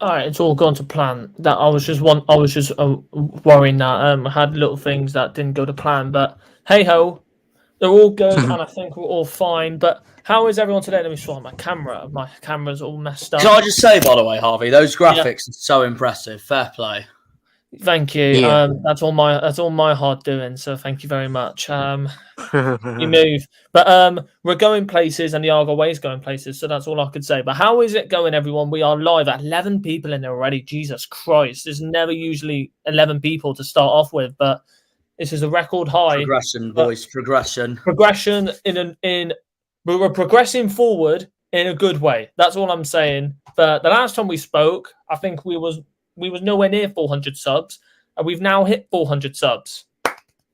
All right, it's all gone to plan. That I was just worrying that I had little things that didn't go to plan, but hey ho, they're all good, and I think we're all fine. But how is everyone today? Let me swap my camera. My camera's all messed up. Can I just say, by the way, Harvey, those Yeah. graphics are so impressive. Fair play. Thank you. Yeah. That's all my hard doing. So thank you very much. You move, but we're going places, and the Argyle Way is going places. So that's all I could say. But how is it going, everyone? We are live at 11 people in there already. Jesus Christ! There's never usually 11 people to start off with, but this is a record high. Progression, boys. Progression. Progression we're progressing forward in a good way. That's all I'm saying. But the last time we spoke, I think we was nowhere near 400 subs, and we've now hit 400 subs.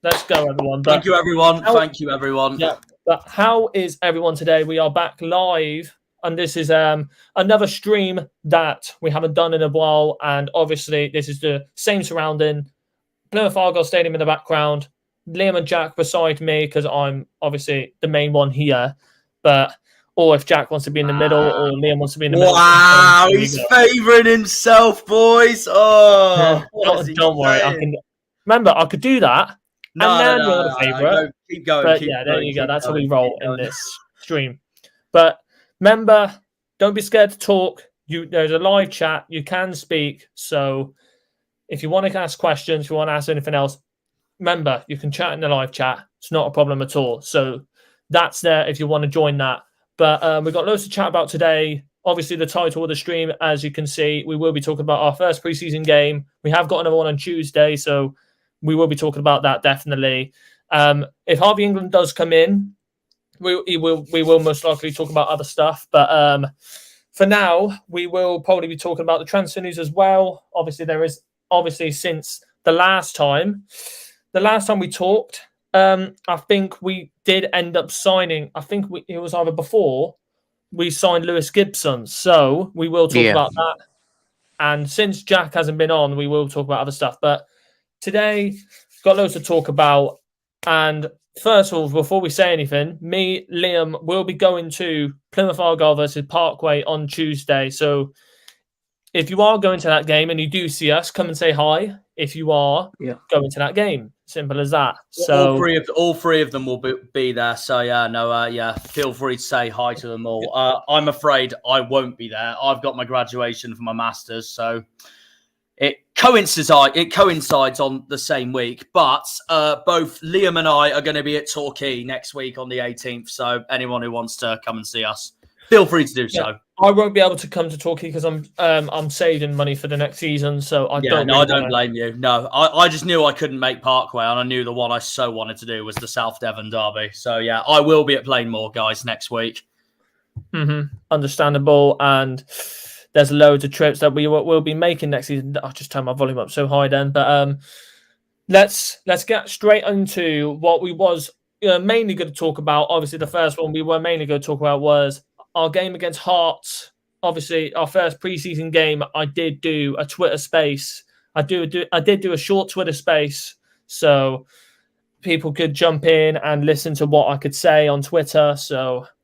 Let's go, everyone. Thank you, everyone. Thank you, everyone. Yeah, but how is everyone today? We are back live, and this is another stream that we haven't done in a while, and obviously this is the same surrounding. Plymouth Argyle Stadium in the background, Liam and Jack beside me because I'm obviously the main one here, or if Jack wants to be in the middle or Liam wants to be in the middle. Wow, he's favouring himself, boys. Oh, don't worry. I could do that. No, favourite. Keep going. But there you go. That's how we roll in this stream. But remember, don't be scared to talk. There's a live chat. You can speak. So if you want to ask questions, if you want to ask anything else, remember, you can chat in the live chat. It's not a problem at all. So that's there if you want to join that. But we've got loads to chat about today. Obviously, the title of the stream, as you can see, we will be talking about our first preseason game. We have got another one on Tuesday, so we will be talking about that definitely. If Harvey England does come in, we will most likely talk about other stuff. But for now, we will probably be talking about the transfer news as well. Obviously, since the last time we talked, I think we did end up signing. I think it was either before we signed Lewis Gibson. So we will talk about that. And since Jack hasn't been on, we will talk about other stuff. But today, got loads to talk about. And first of all, before we say anything, Liam, will be going to Plymouth Argyle versus PARKWAY on Tuesday. So if you are going to that game and you do see us, come and say hi. If you are going to that game, simple as that. So all three of them will be there. So feel free to say hi to them all. I'm afraid I won't be there. I've got my graduation for my masters, so it coincides on the same week. But both Liam and I are going to be at Torquay next week on the 18th. So anyone who wants to come and see us, feel free to do so. I won't be able to come to Torquay because I'm saving money for the next season, so I don't blame you. No, I just knew I couldn't make Parkway, and I knew the one I so wanted to do was the South Devon derby. So yeah, I will be at Plainmoor, guys, next week. Understandable, and there's loads of trips that we will be making next season. I'll just turn my volume up so high then, but let's get straight into what we was mainly going to talk about. Obviously, the first one we were mainly going to talk about was our game against Hearts. Obviously, our first preseason game. I did do a Twitter space. I did do a short Twitter space, so people could jump in and listen to what I could say on Twitter.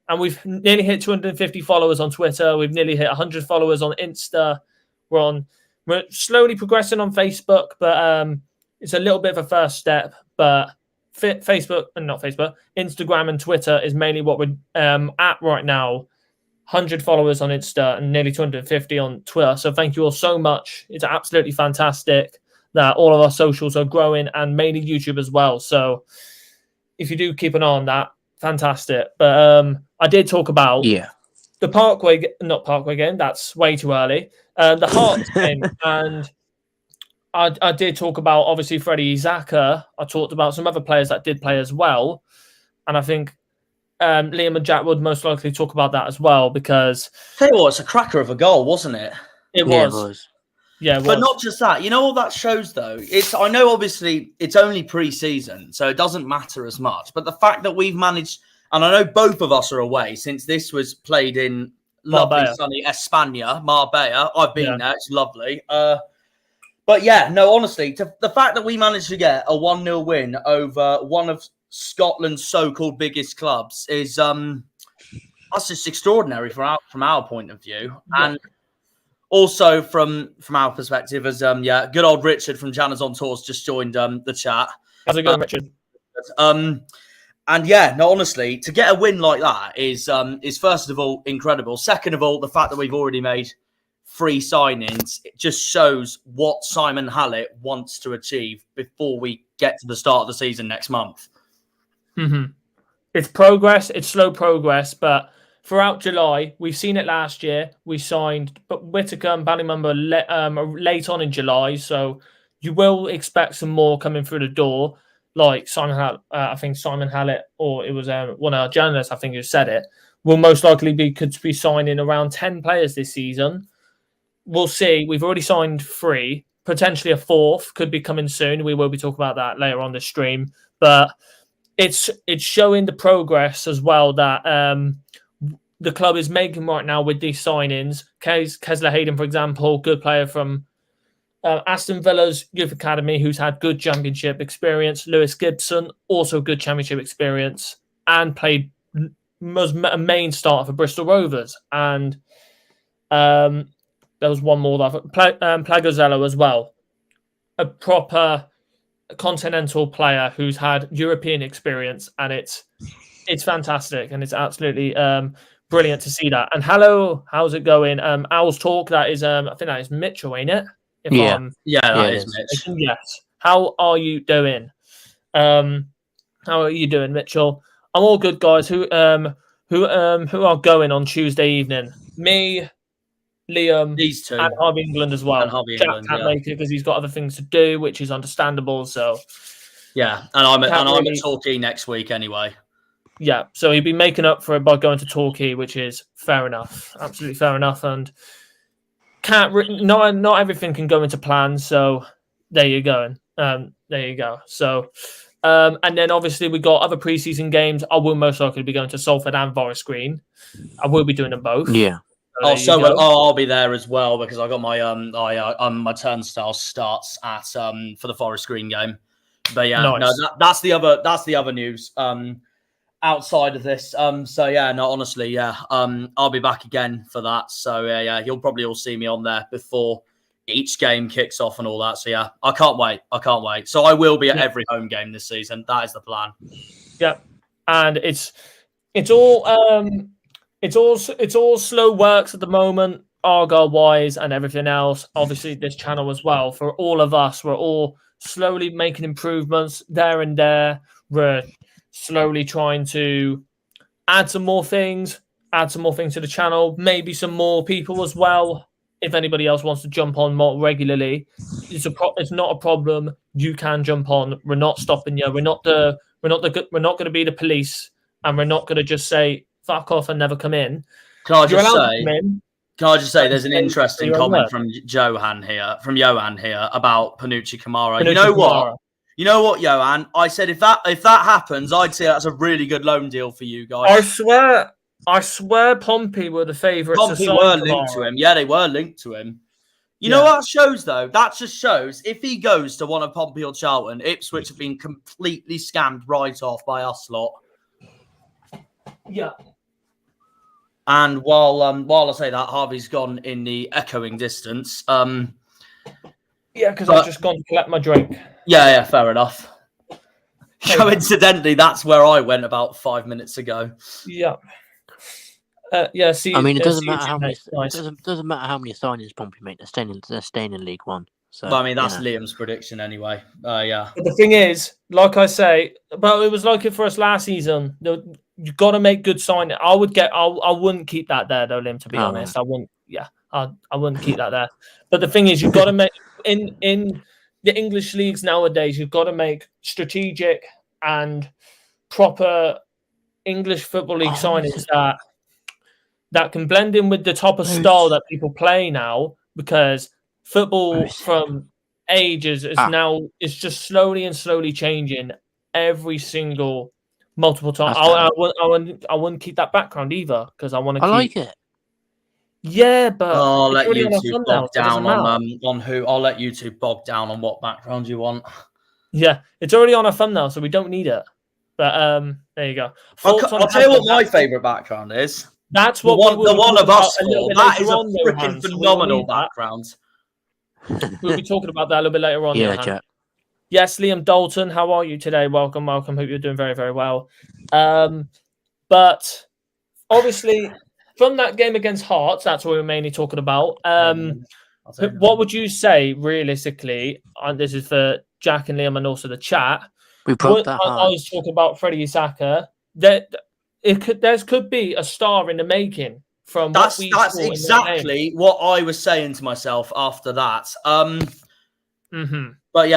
And we've nearly hit 250 followers on Twitter. We've nearly hit 100 followers on Insta. We're slowly progressing on Facebook, but it's a little bit of a first step. But Instagram and Twitter is mainly what we're at right now. 100 followers on Insta and nearly 250 on Twitter. So thank you all so much. It's absolutely fantastic that all of our socials are growing, and mainly YouTube as well. So if you do keep an eye on that, fantastic. But I did talk about the not Parkway game. That's way too early. The Hearts game, and I did talk about obviously Freddie Zaka. I talked about some other players that did play as well, and I think Liam and Jack would most likely talk about that as well, because tell you what, it's a cracker of a goal, wasn't it? It was. Yeah, but not just that. You know what that shows, though? I know obviously it's only pre-season, so it doesn't matter as much. But the fact that we've managed, and I know both of us are away since this was played in lovely sunny España, Marbella. I've been there; it's lovely. But yeah, no, honestly, the fact that we managed to get a 1-0 win over one of Scotland's so-called biggest clubs is that's just extraordinary from our point of view. And Also, from our perspective, as good old Richard from Janners on Tours just joined the chat. How's it going, Richard? And yeah, no, honestly, to get a win like that is first of all incredible. Second of all, the fact that we've already made 3 signings, it just shows what Simon Hallett wants to achieve before we get to the start of the season next month. Mm-hmm. It's progress. It's slow progress, but throughout July, we've seen it last year. We signed Whittaker and Ballymumba late on in July, so you will expect some more coming through the door. Like Simon Hallett, I think Simon Hallett, or it was one of our journalists, I think, who said it, will most likely could be signing around 10 players this season. We'll see. We've already signed 3, potentially a 4th could be coming soon. We will be talking about that later on the stream, but it's showing the progress as well that the club is making right now with these signings. Kesler Hayden, for example, good player from Aston Villa's youth academy who's had good championship experience. Lewis Gibson, also good championship experience, and was a main starter for Bristol Rovers. And there was one more, Plagozello as well, a proper continental player who's had European experience, and it's fantastic, and it's absolutely brilliant to see that. And hello, how's it going? Owls Talk, that is I think that is Mitchell, ain't it? That is Mitch. Yes. How are you doing? How are you doing, Mitchell? I'm all good, guys. Who are going on Tuesday evening? Me, Liam, these 2, and Harvey England as well. And Harvey Jack England, can't make it because he's got other things to do, which is understandable. So yeah, and I'm at Torquay next week anyway. Yeah, so he'd be making up for it by going to Torquay, which is fair enough, absolutely fair enough, and not everything can go into plan. So there you go. So and then obviously we got other preseason games. I will most likely be going to Salford and Forest Green. I will be doing them both. Yeah. I'll be there as well because I got my my turnstile starts at for the Forest Green game. But yeah, nice. No, that's the other news. Outside of this, so yeah, no, honestly, yeah, I'll be back again for that. So yeah, you'll probably all see me on there before each game kicks off and all that. So yeah, I can't wait. So I will be at every home game this season. That is the plan. Yeah, and it's all slow works at the moment, Argyle wise and everything else. Obviously, this channel as well. For all of us, we're all slowly making improvements there and there. We're slowly trying to add some more things to the channel, maybe some more people as well. If anybody else wants to jump on more regularly, it's not a problem. You can jump on. We're not stopping you. We're not going to be the police, and we're not going to just say fuck off and never come in. Can I just say there's an interesting comment from Johan here about Panucci Kamara. You know what, Johan? I said if that happens, I'd say that's a really good loan deal for you guys. I swear Pompey were the favourites. Pompey were linked to him. Yeah, they were linked to him. You know what that shows, though? That just shows if he goes to one of Pompey or Charlton, Ipswich have been completely scammed right off by us lot. Yeah. And while I say that, Harvey's gone in the echoing distance. Yeah, because I've just gone to collect my drink. Yeah, fair enough. Coincidentally, that's where I went about 5 minutes ago. Yeah. See, I mean, it doesn't matter how many. Doesn't matter how many signings Pompey make. They're staying in League One. So I mean, that's Liam's prediction anyway. Yeah. But the thing is, like I say, but it was like it for us last season. You've got to make good signing. I wouldn't keep that there though, Liam. To be honest, I wouldn't. Yeah, I wouldn't keep that there. But the thing is, you've got to make in the English leagues nowadays. You've got to make strategic and proper English football league signings that can blend in with the type of style that people play now, because football from ages is just slowly changing every single multiple time. I wouldn't keep that background either because I want to. I like it. Yeah, but I'll let YouTube bog down on who. I'll let YouTube bog down on what background you want. Yeah, it's already on our thumbnail, so we don't need it. But there you go. I'll tell you what my favourite background is. That's what the one of us for. That is a freaking Hans, phenomenal background. We'll be talking about that a little bit later on. Yeah, Jack. Yes, Liam Dalton, how are you today? Welcome. Hope you're doing very, very well. But obviously, from that game against Hearts, that's what we're mainly talking about. What would you say, realistically, and this is for Jack and Liam and also the chat, I was talking about Freddie Saka, that there could be a star in the making from that's exactly what I was saying to myself after that. But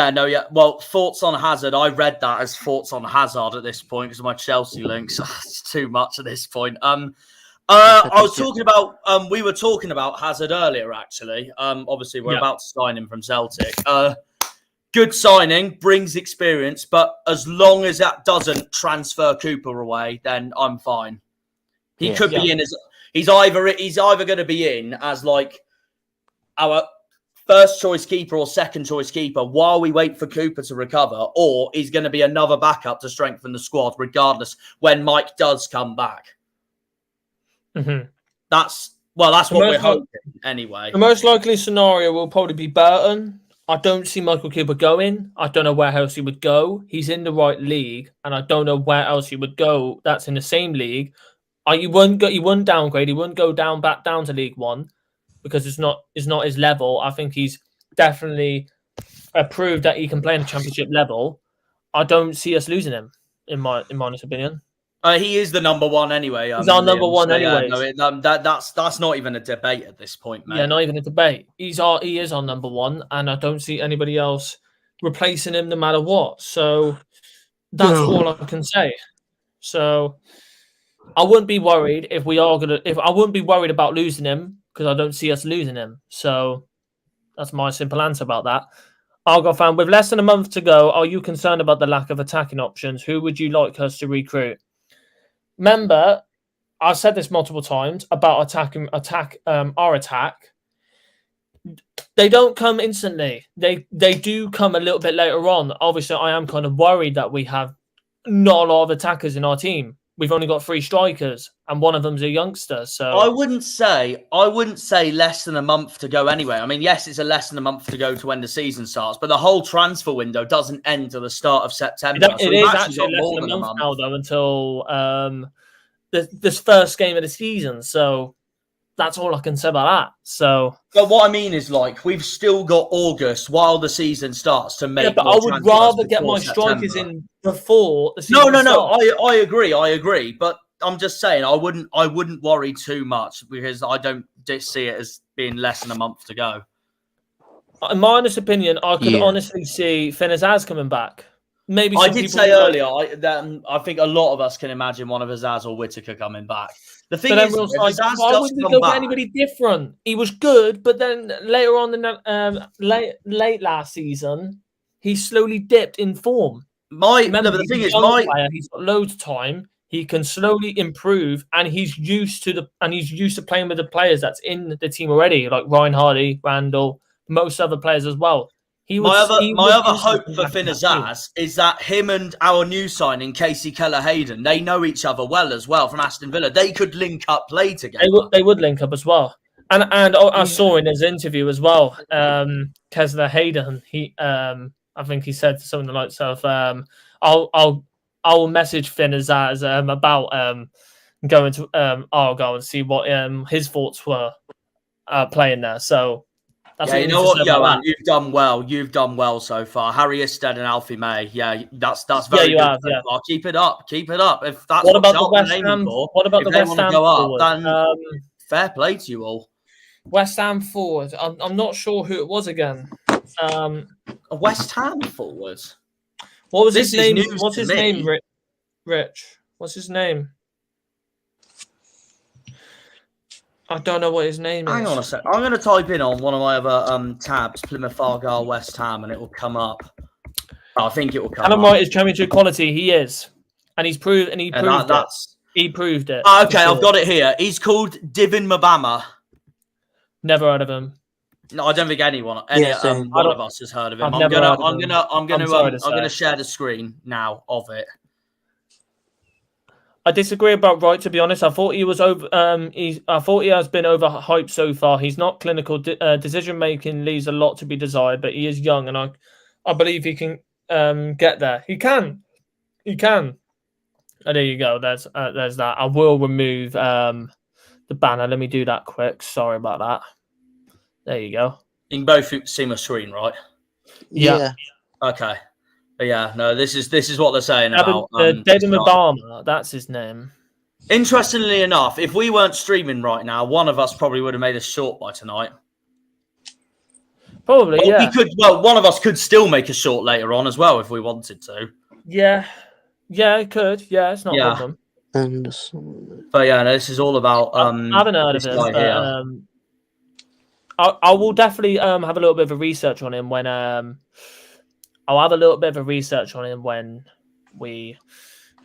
well, thoughts on Hazard. I read that as thoughts on Hazard at this point because of my Chelsea links. It's too much at this point. I was talking about we were talking about Hazard earlier, actually. Obviously we're about to sign him from Celtic. Good signing, brings experience, but as long as that doesn't transfer Cooper away, then I'm fine. He could be in as he's either going to be in as like our first choice keeper or second choice keeper while we wait for Cooper to recover, or he's going to be another backup to strengthen the squad, regardless when Mike does come back. That's what we're hoping anyway. The most likely scenario will probably be Burton. I don't see Michael Cooper going. I don't know where else he would go. He's in the right league, and I don't know where else he would go. That's in the same league. He wouldn't downgrade. He wouldn't go back down to League One because it's not his level. I think he's definitely proved that he can play in the Championship level. I don't see us losing him, in my honest opinion. He is the number one anyway. He's our number one anyway. That's not even a debate at this point, mate. Yeah, not even a debate. He is our number one, and I don't see anybody else replacing him no matter what. So that's all I can say. So I wouldn't be worried I wouldn't be worried about losing him because I don't see us losing him. So that's my simple answer about that. Argyle fan, with less than a month to go, are you concerned about the lack of attacking options? Who would you like us to recruit? Remember, I've said this multiple times about our attack. They don't come instantly. They do come a little bit later on. Obviously, I am kind of worried that we have not a lot of attackers in our team. We've only got 3 strikers, and one of them's a youngster. So I wouldn't say less than a month to go anyway. I mean, yes, it's a less than a month to go to when the season starts, but the whole transfer window doesn't end till the start of September. It is actually less than a month now, though, until this first game of the season. So that's all I can say about that. So, but what I mean is, like, we've still got August while the season starts to make. Yeah, but I would rather get my strikers in before the season. No. I agree. But I'm just saying, I wouldn't worry too much because I don't see it as being less than a month to go. In my honest opinion, I could honestly see Finn Azaz coming back. Maybe I did say earlier that I think a lot of us can imagine one of Azaz or Whittaker coming back. The thing is, why wouldn't we go for anybody different? He was good, but then later on in the late last season, he slowly dipped in form. The thing is, he's got loads of time. He can slowly improve, and he's used to playing with the players that's in the team already, like Ryan Hardy, Randall, most other players as well. My other hope for Finn Azaz is that him and our new signing, Casey Keller-Hayden, they know each other well as well from Aston Villa. They could link up, play together. They would link up as well. And I saw in his interview as well, Keller-Hayden, I think he said something like I'll message Finn Azaz about going to Argyle and see what his thoughts were playing there. So that's you know what, Johan, you've done well. You've done well so far. Harry Isted and Alfie May. Yeah, that's very good. Have, yeah. Well, keep it up. Keep it up. If that's what about the West Ham? What about the West Ham forward? Then fair play to you all. West Ham forward. I'm not sure who it was again. A West Ham forward. What was his name? What's his name? Rich. What's his name? I don't know what his name is. Hang on a sec. I'm going to type in on one of my other tabs, Plymouth Argyle West Ham, and it will come up. I think it will come up. Callum Wright is championship quality. He is. And he proved it. He proved it. Okay, I've got it here. He's called Devon Mabama. Never heard of him. No, I don't think one of us has heard of him. I'm gonna share the screen now of it. I disagree about Wright. To be honest, I thought he was over. I thought he has been overhyped so far. He's not clinical. Decision making leaves a lot to be desired, but he is young, and I believe he can get there. He can. He can. Oh, there you go. There's that. I will remove the banner. Let me do that quick. Sorry about that. There you go. You can both see my screen, right? Yeah. Okay. But yeah, no, this is what they're saying about Devon Obama. That's his name. Interestingly enough, if we weren't streaming right now, one of us probably would have made a short by tonight. Probably, well, yeah. We could. Well, one of us could still make a short later on as well if we wanted to. Yeah, it could. Yeah, it's not a problem. But yeah, no, this is all about. I haven't heard of him. But, I will definitely have a little bit of a research on him when I'll have a little bit of a research on him when we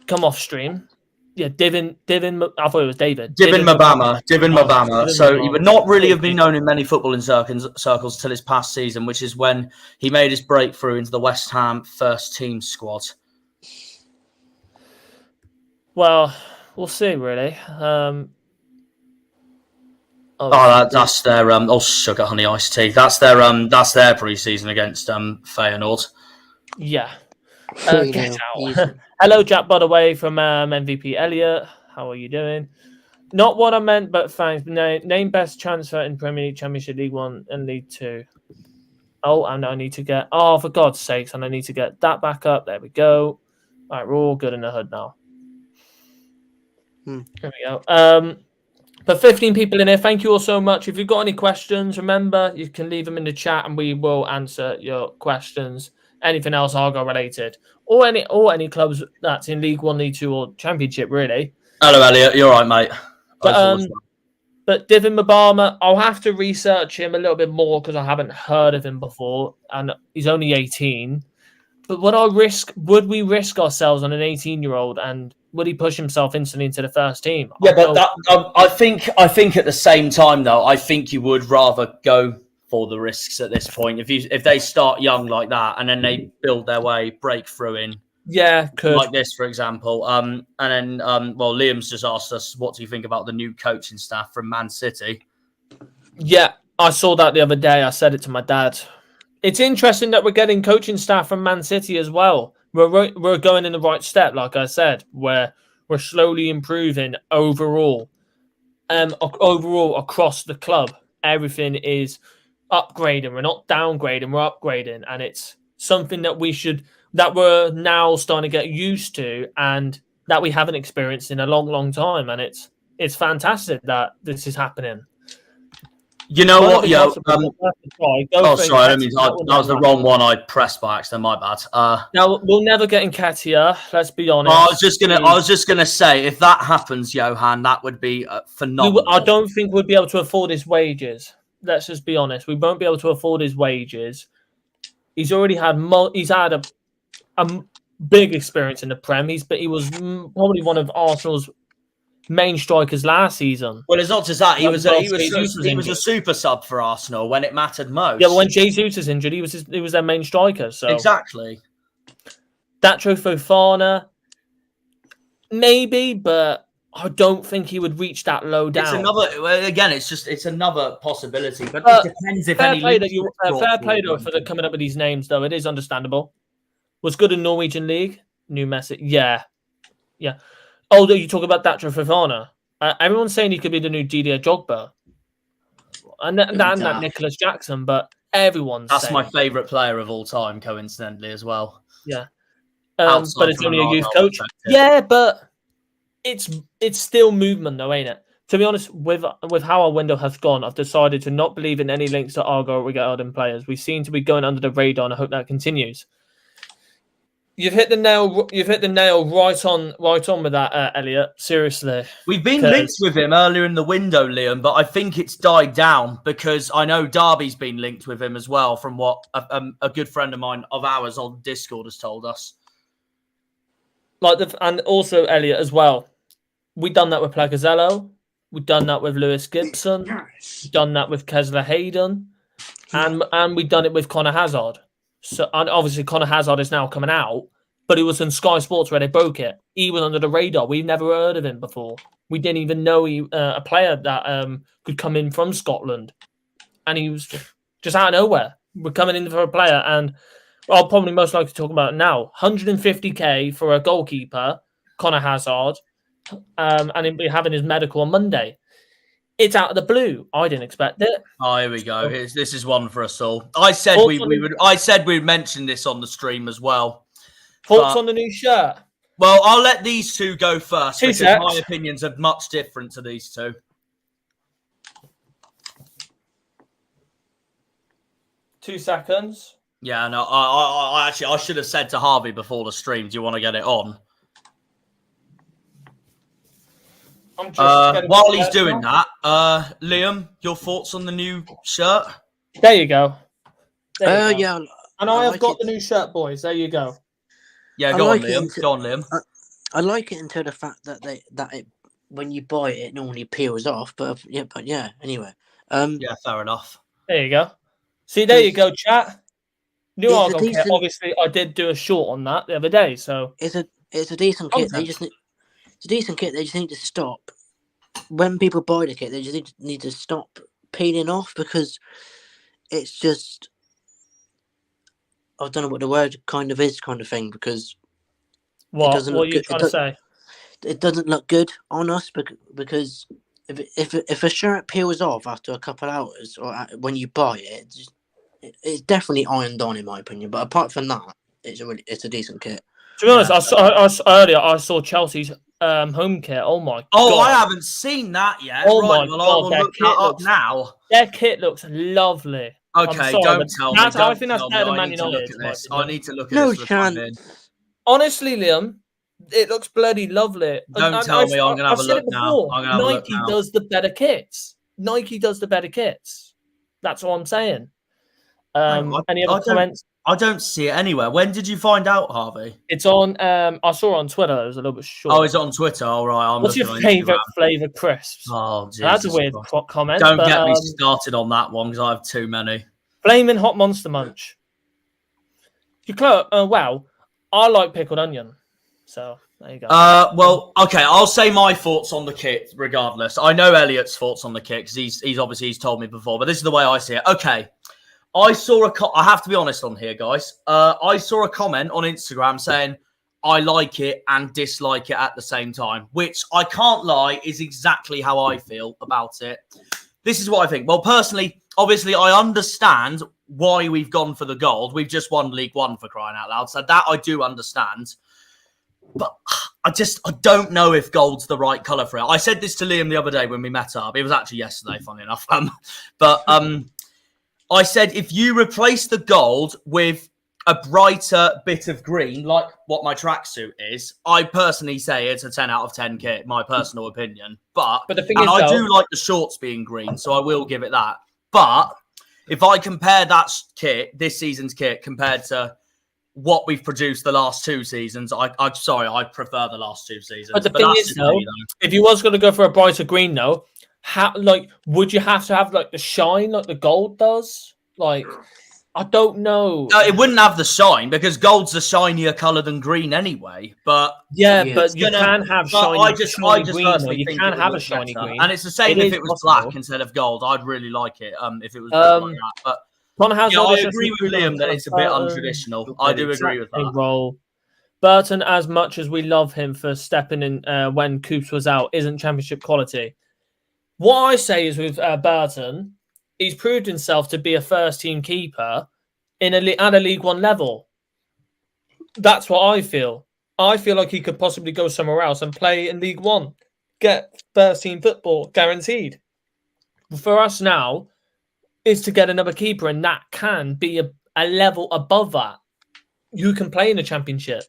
come off stream. Yeah, Devon. I thought it was David. Devon Mabama. So he would not really have been known in many footballing circles till his past season, which is when he made his breakthrough into the West Ham first team squad. Well, we'll see, really. That's their sugar honey iced tea. That's their pre-season against Feyenoord. Yeah. Get out. Hello, Jack, by the way, from MVP Elliot. How are you doing? Not what I meant, but thanks. Name best transfer in Premier League, Championship, League 1 and League 2. Oh, and I need to get... Oh, for God's sakes, and I need to get that back up. There we go. All right, we're all good in the hood now. There we go. But 15 people in here. Thank you all so much. If you've got any questions, remember, you can leave them in the chat and we will answer your questions. Anything else Argyle related. Or any clubs that's in League 1, League 2 or Championship, really. Hello, Elliot. You're all right, mate. But Devon Mabama, I'll have to research him a little bit more because I haven't heard of him before. And he's only 18. But would we risk ourselves on an 18-year-old and would he push himself instantly into the first team? Yeah, but I think at the same time though, I think you would rather go for the risks at this point. If they start young like that and then they build their way, break through in. Yeah, could. Like this, for example. And then Liam's just asked us, what do you think about the new coaching staff from Man City? Yeah, I saw that the other day. I said it to my dad. It's interesting that we're getting coaching staff from Man City as well. We're going in the right step, like I said, where we're slowly improving overall. Overall across the club, everything is upgrading. We're not downgrading, we're upgrading, and it's something that we're now starting to get used to, and that we haven't experienced in a long, long time. And it's fantastic that this is happening. You know what, yo? Sorry, that was the wrong one. I pressed by accident. My bad. Now we'll never get Nketiah. Let's be honest. I was just gonna say, if that happens, Johan, that would be phenomenal. I don't think we'd be able to afford his wages. Let's just be honest. We won't be able to afford his wages. He's already had a big experience in the Prem. He was probably one of Arsenal's main strikers last season. Well, it's not just that. He was a super sub for Arsenal when it mattered most. Yeah, but when Jesus is injured, he was their main striker. So exactly. Datro Fofana, maybe, but I don't think he would reach that low down. It's another possibility, but it depends if fair play though for coming up with these names, though. It is understandable. Was good in Norwegian League. New message. Yeah. Oh, you talk about Datro Fofana. Everyone's saying he could be the new Didier Drogba. And that Nicholas Jackson, but that's my favourite player of all time, coincidentally, as well. Yeah. But it's only a youth coach. Yeah, but it's still movement, though, ain't it? To be honest, with how our window has gone, I've decided to not believe in any links to Argyle regarding players. We seem to be going under the radar, and I hope that continues. You've hit the nail. Right on with that, Elliot. Seriously, we've been linked with him earlier in the window, Liam, but I think it's died down because I know Derby's been linked with him as well, from what a good friend of ours on Discord has told us. And also Elliot as well. We've done that with Plagazello. We've done that with Lewis Gibson. We've done that with Kesler Hayden, and we've done it with Conor Hazard. So, and obviously Conor Hazard is now coming out, but it was on Sky Sports where they broke it. He was under the radar. We've never heard of him before. We didn't even know he a player that could come in from Scotland, and he was just out of nowhere. We're coming in for a player, and I'll probably most likely talk about it now. 150k for a goalkeeper, Conor Hazard, and he'll be having his medical on Monday. It's out of the blue. I didn't expect it. Oh, here we go. This is one for us all. I said we would. I said we'd mention this on the stream as well. Thoughts on the new shirt? Well, I'll let these two go first because my opinions are much different to these two. 2 seconds. Yeah, no. I actually should have said to Harvey before the stream. Do you want to get it on? While he's doing that, Liam, your thoughts on the new shirt? There you go. Yeah, and I have got the new shirt, boys. There you go. Yeah, go on, Liam. I like it until the fact that when you buy it, it normally peels off. But yeah. Anyway, yeah, fair enough. There you go. See, there you go, chat. New Argyle kit. Obviously, I did do a short on that the other day, so it's a decent kit. It's a decent kit. They just need to stop. When people buy the kit, they just need to stop peeling off because it's just, I don't know what the word kind of thing, because what are you trying to say? It doesn't look good on us because if a shirt peels off after a couple of hours or when you buy it, it's definitely ironed on in my opinion. But apart from that, it's a decent kit. To be honest, I saw Chelsea's home kit. Oh my god! Oh, I haven't seen that yet. Oh my god! I will look that up now. Their kit looks lovely. Okay, don't tell me. I think that's better than Man United. I need to look at no this. chance. Honestly, Liam, it looks bloody lovely. Don't tell me. I'm gonna have a look now. Nike does the better kits. Nike does the better kits. That's what I'm saying. Any other comments? I don't see it anywhere. When did you find out, Harvey? It's on. I saw it on Twitter. It was a little bit short. Oh, is it on Twitter? All right. What's your favourite flavour crisps? Oh, Jesus. That's a weird comment. Don't get me started on that one because I have too many. Flaming Hot Monster Munch. Wow, I like pickled onion. So there you go. Well, okay. I'll say my thoughts on the kit regardless. I know Elliot's thoughts on the kit because he's told me before, but this is the way I see it. Okay. I have to be honest on here, guys. I saw a comment on Instagram saying I like it and dislike it at the same time, which I can't lie is exactly how I feel about it. This is what I think. Well, personally, obviously, I understand why we've gone for the gold. We've just won League One for crying out loud. So that I do understand. But I don't know if gold's the right colour for it. I said this to Liam the other day when we met up. It was actually yesterday, funny enough. I said, if you replace the gold with a brighter bit of green, like what my tracksuit is, I personally say it's a 10 out of 10 kit, my personal opinion. But the thing is, I do like the shorts being green, so I will give it that. But if I compare that kit, this season's kit, compared to what we've produced the last 2 seasons, I prefer the last 2 seasons. But the thing is, though, if you was going to go for a brighter green, though, would you have to have the shine like the gold does? I don't know. It wouldn't have the shine because gold's a shinier color than green anyway. But but you can have shiny. I just green. Personally you can have a shiny green, and it's the same if it was black instead of gold. I'd really like it if it was like that. But I agree with Liam that it's a bit untraditional. I do agree with that. Role. Burton, as much as we love him for stepping in when Coops was out, isn't championship quality. What I say is with Burton, he's proved himself to be a first-team keeper at a League One level. That's what I feel. I feel like he could possibly go somewhere else and play in League One, get first-team football guaranteed. For us now, is to get another keeper, and that can be a level above that. You can play in the Championship.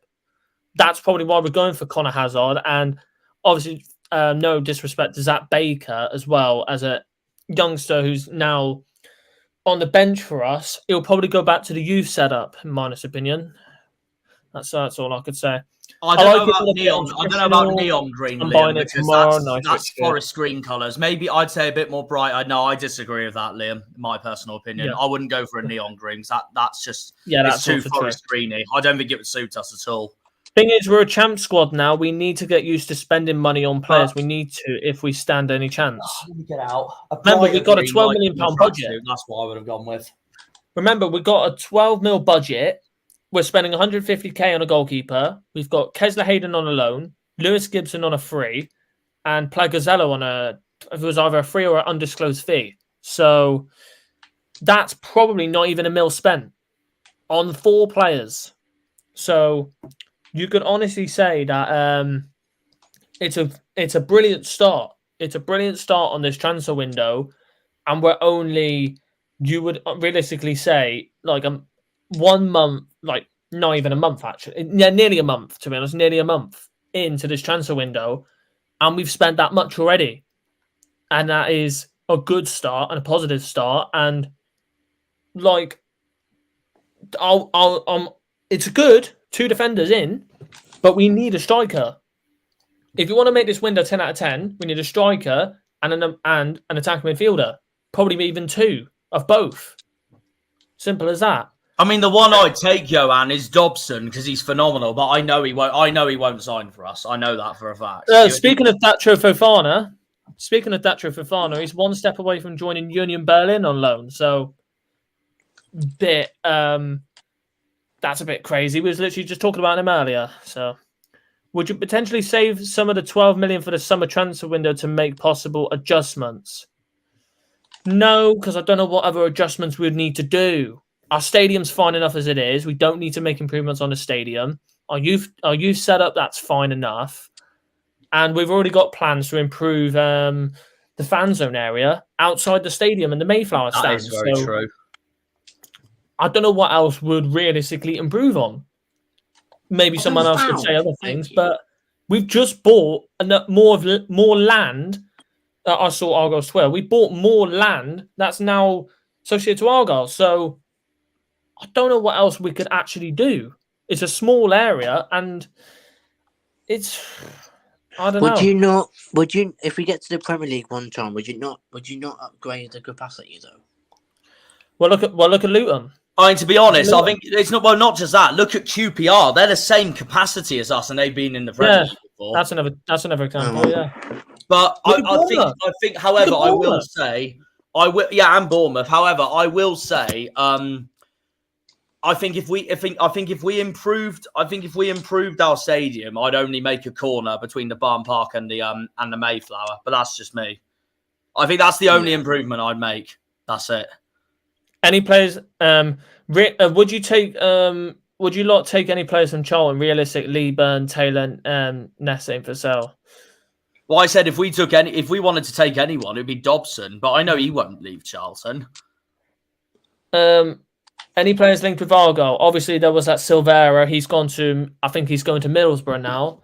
That's probably why we're going for Conor Hazard, and obviously, no disrespect to Zach Baker as well as a youngster who's now on the bench for us. He'll probably go back to the youth setup, in my honest opinion. That's all I could say. I don't know about neon green, Liam, because that's forest green colours. Maybe I'd say a bit more bright. No, I disagree with that, Liam. My personal opinion, I wouldn't go for a neon green. That's just it's too forest greeny. I don't think it would suit us at all. Thing is, we're a champ squad now. We need to get used to spending money on players. We need to if we stand any chance. Let me get out. Remember, we've got a £12 million budget. That's what I would have gone with. Remember, we've got a 12 mil budget. We're spending 150k on a goalkeeper. We've got Kesler Hayden on a loan, Lewis Gibson on a free, and Plagazello on it was either a free or an undisclosed fee. So that's probably not even £1 million spent on 4 players. So you could honestly say that it's a brilliant start. It's a brilliant start on this transfer window, and we're only, you would realistically say, like 1 month, like not even a month actually, yeah, nearly a month to be honest, nearly a month into this transfer window, and we've spent that much already, and that is a good start and a positive start, and like, it's good. 2 defenders in, but we need a striker. If you want to make this window 10 out of 10, we need a striker and an attacking midfielder. Probably even 2 of both. Simple as that. I mean, the one I'd take, Johan, is Dobson because he's phenomenal. But I know he won't. I know he won't sign for us. I know that for a fact. Speaking of Datro Fofana, he's 1 step away from joining Union Berlin on loan. So, that's a bit crazy. We was literally just talking about him earlier. So, would you potentially save some of the 12 million for the summer transfer window to make possible adjustments? No, because I don't know what other adjustments we would need to do. Our stadium's fine enough as it is. We don't need to make improvements on the stadium. Our youth setup, that's fine enough. And we've already got plans to improve the fan zone area outside the stadium and the Mayflower stand. That is very true. I don't know what else would realistically improve on. Maybe someone else could say other things, but we've just bought more land. I saw Argyle's Twitter. We bought more land that's now associated to Argyle. So I don't know what else we could actually do. It's a small area, and it's, I don't know. Would you, if we get to the Premier League one time, would you not upgrade the capacity though? Well, look at Luton. I mean, to be honest, I think it's not just that. Look at QPR; they're the same capacity as us, and they've been in the Premier League before. That's another example. Yeah, but I think, however, I will say, and Bournemouth. However, I will say, I think if we improved our stadium, I'd only make a corner between the Barn Park and the Mayflower. But that's just me. I think that's the only improvement I'd make. That's it. Any players? Would you take? Would you lot take any players from Charlton? Realistic, Lee, Burn, Taylor, Nessing for sale. Well, I said if we wanted to take anyone, it'd be Dobson. But I know he won't leave Charlton. Any players linked with Argyle? Obviously, there was that Silvera. I think he's going to Middlesbrough now.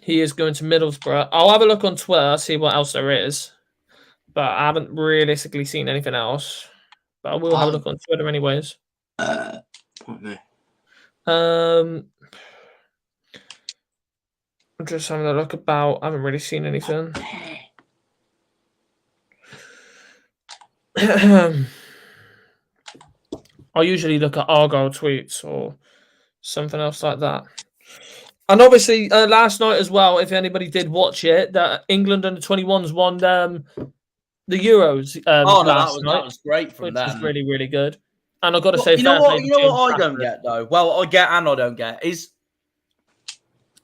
He is going to Middlesbrough. I'll have a look on Twitter, see what else there is. But I haven't realistically seen anything else. But I will have a look on Twitter anyways. I'm just having a look about. I haven't really seen anything. I usually look at Argyle tweets or something else like that. And obviously, last night as well, if anybody did watch it, that England under 21s won the Euros. That was great from them. Which was really, really good. And I've got to say, you know what I don't get though. Well, I get and I don't get is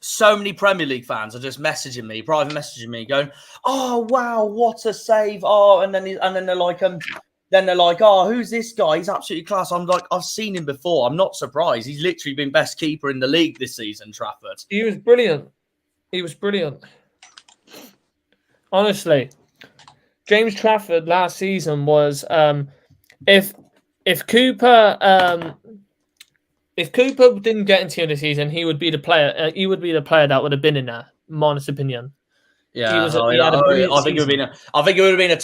so many Premier League fans are just private messaging me, going, "Oh wow, what a save!" Oh, and then they're like, "Oh, who's this guy? He's absolutely class." I'm like, I've seen him before. I'm not surprised. He's literally been best keeper in the league this season, Trafford. He was brilliant. Honestly. James Trafford last season was if Cooper didn't get into the season, he would be the player. He would be the player that would have been in there. My honest opinion. Yeah, I think it would have been a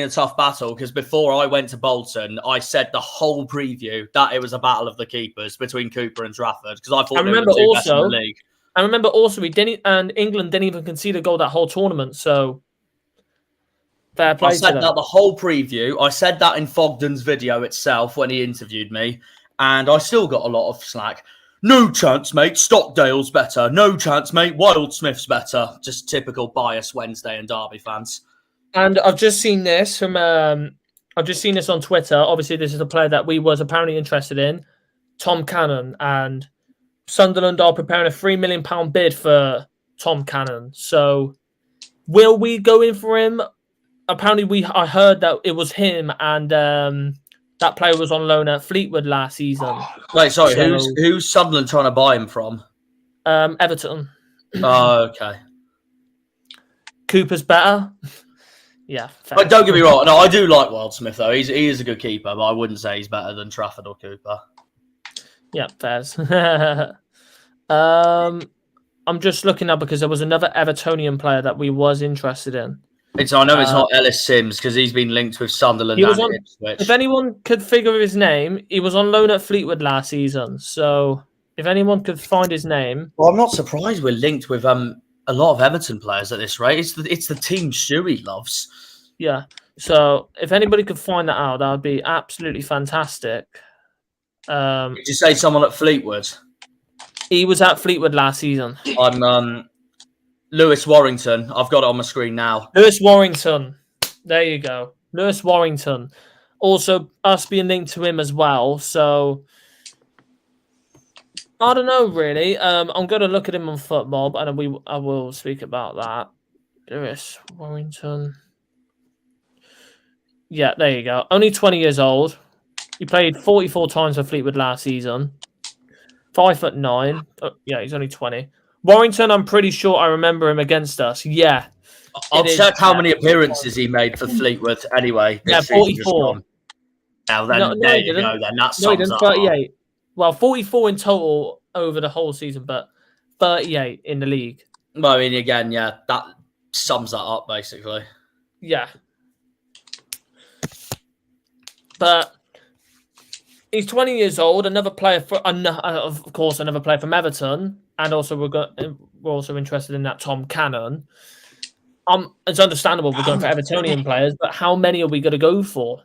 tough battle because before I went to Bolton, I said the whole preview that it was a battle of the keepers between Cooper and Trafford because I thought they were the two best in the league. I remember also England didn't even concede a goal that whole tournament, so. I said that the whole preview. I said that in Fogden's video itself when he interviewed me, and I still got a lot of slack. No chance, mate. Stockdale's better. No chance, mate. Wildsmith's better. Just typical bias Wednesday and Derby fans. And I've just seen this from I've just seen this on Twitter. Obviously, this is a player that we was apparently interested in, Tom Cannon, and Sunderland are preparing a £3 million bid for Tom Cannon. So, will we go in for him? Apparently, I heard that it was him, and that player was on loan at Fleetwood last season. Wait, sorry, who's Sunderland trying to buy him from? Everton. Oh, okay. Cooper's better. Yeah. Fair. But don't get me wrong. No, I do like Wildsmith, though. He is a good keeper, but I wouldn't say he's better than Trafford or Cooper. Yeah, fairs. I'm just looking up because there was another Evertonian player that we was interested in. I know it's not Ellis Sims because he's been linked with Sunderland and Ipswich. If anyone could figure his name, he was on loan at Fleetwood last season. So if anyone could find his name... Well, I'm not surprised we're linked with a lot of Everton players at this rate. It's the team Stewie loves. Yeah. So if anybody could find that out, that would be absolutely fantastic. Did you say someone at Fleetwood? He was at Fleetwood last season. I'm Lewis Warrington. I've got it on my screen now. Lewis Warrington. There you go. Lewis Warrington. Also, us being linked to him as well. So, I don't know, really. I'm going to look at him on Football, and I will speak about that. Lewis Warrington. Yeah, there you go. Only 20 years old. He played 44 times for Fleetwood last season. 5'9". Oh, yeah, he's only 20. Warrington, I'm pretty sure I remember him against us. Yeah. I'll check how many appearances he made for Fleetwood anyway. Yeah, 44. Now then, there you go. Then that sums up. 38. Well, 44 in total over the whole season, but 38 in the league. Well, I mean, again, yeah, that sums that up basically. Yeah. But he's 20 years old. Another player of course, another player from Everton. And also, we're also interested in that Tom Cannon. It's understandable we're going for Evertonian players, but how many are we going to go for?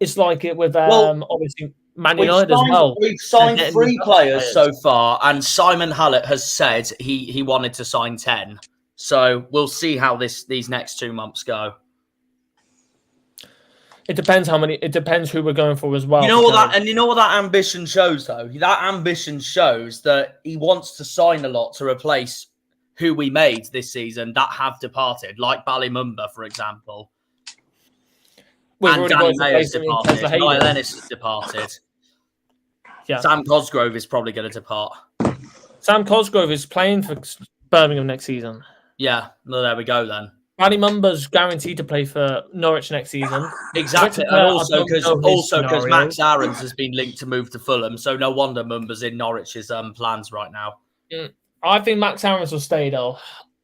It's like it with obviously Man United as well. We've signed 3 players so far, and Simon Hallett has said he wanted to sign 10. So we'll see how these next 2 months go. It depends how many. It depends who we're going for as well. You know what that ambition shows, though. That ambition shows that he wants to sign a lot to replace who we made this season that have departed, like Ballymumba, for example. And Danny Mayer's departed. Niall Ennis has departed. Yeah. Sam Cosgrove is probably going to depart. Sam Cosgrove is playing for Birmingham next season. Yeah, well, there we go then. Ballymumba's guaranteed to play for Norwich next season. Exactly, and also because Max Aarons has been linked to move to Fulham, so no wonder Mumba's in Norwich's plans right now. I think Max Aarons will stay though.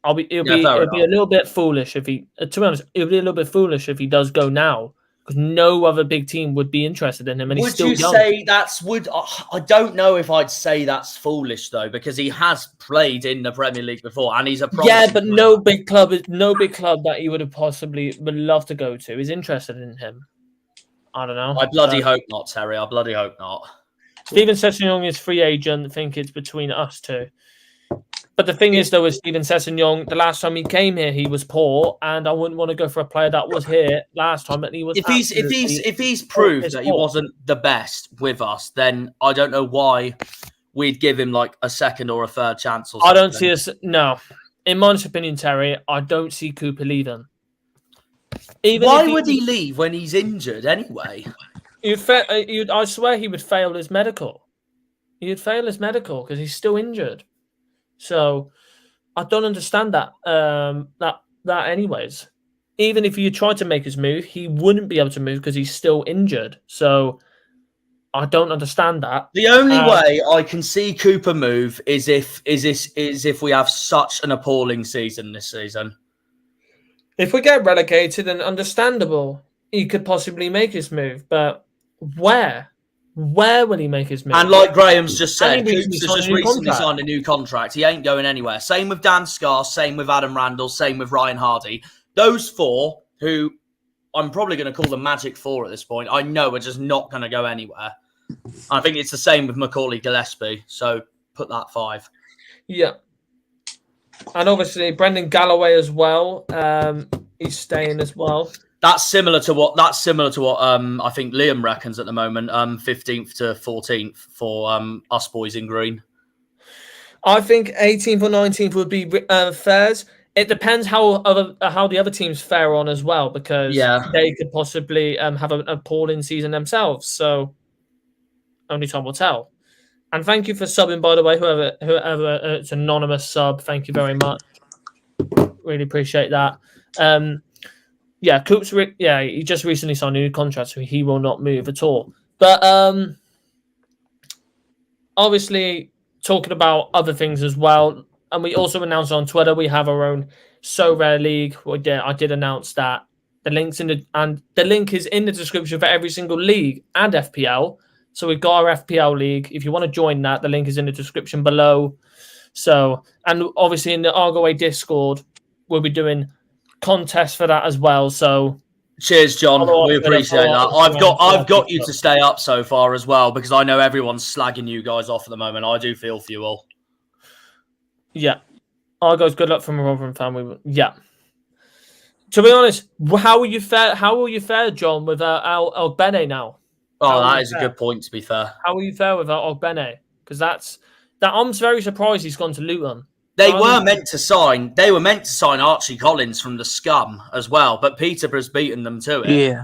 It'll be a little bit foolish if he. To be honest, it'll be a little bit foolish if he does go now, because no other big team would be interested in him, and he's still young. I don't know if I'd say that's foolish though, because he has played in the Premier League before, and he's a but no big club that he would have possibly would love to go to is interested in him. I don't know. I bloody hope not, Terry. I bloody hope not. Stephen Sessegnon is free agent. I think it's between us two. But the thing is, though, with Stephen Sessegnon, the last time he came here, he was poor, and I wouldn't want to go for a player that was here last time, and he was. If he's proved that he wasn't the best with us, then I don't know why we'd give him like a second or a third chance. Or something. I don't see us. No, in my opinion, Terry, I don't see Cooper leaving. Why would he leave when he's injured anyway? I swear he would fail his medical. He'd fail his medical because he's still injured. So I don't understand that. That anyways. Even if you tried to make his move, he wouldn't be able to move because he's still injured. So I don't understand that. The only way I can see Cooper move is if we have such an appalling season this season. If we get relegated, then understandable, he could possibly make his move. But where? Where will he make his move? And like Graham's just said, Coops has just recently signed a new contract. He ain't going anywhere. Same with Dan Scarr, same with Adam Randall, same with Ryan Hardy. Those 4, who I'm probably going to call the Magic 4 at this point, I know are just not going to go anywhere. I think it's the same with Macaulay Gillespie. So put that 5. Yeah. And obviously Brendan Galloway as well. He's staying as well. That's similar to what I think Liam reckons at the moment. 15th to 14th for us boys in green. I think 18th or 19th would be fairs. It depends how the other teams fare on as well, because they could possibly have an appalling season themselves. So only time will tell. And thank you for subbing, by the way, whoever it's anonymous sub. Thank you very much. Really appreciate that. Coops. He just recently signed a new contract, so he will not move at all. But obviously, talking about other things as well, and we also announced on Twitter we have our own Sorare League. I did announce that the link is in the description for every single league and FPL. So we've got our FPL league. If you want to join that, the link is in the description below. So, and obviously in the Argyle Way Discord, we'll be doing contests for that as well. So cheers, John. We appreciate that. I've got you to stay up so far as well, because I know everyone's slagging you guys off at the moment. I do feel for you all. Yeah. Argyle's good luck from a Rotherham fan. Yeah. To be honest, how will you fare, John, with El Bene now? Oh, that is a good point, to be fair. How will you fare with El Bene? Because I'm very surprised he's gone to Luton. They were meant to sign Archie Collins from the Scum as well, but Peterborough's beaten them to it.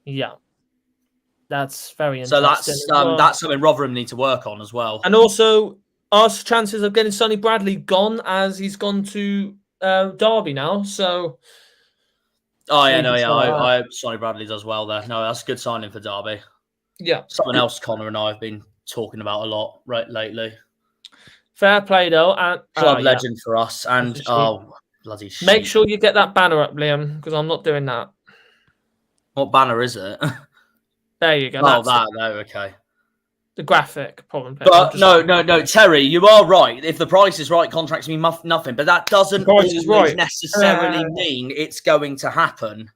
Yeah. That's very interesting. So that's something Rotherham need to work on as well. And also, our chances of getting Sonny Bradley gone, as he's gone to Derby now. So, I hope Sonny Bradley does well there. No, that's a good signing for Derby. Yeah, something else Connor and I have been talking about a lot lately. Fair play though, and club legend for us. And bloody shit. Make sure you get that banner up, Liam, because I'm not doing that. What banner is it? There you go. Okay. The graphic, probably. But no, Terry, you are right. If the price is right, contracts mean nothing. But that doesn't always necessarily mean it's going to happen.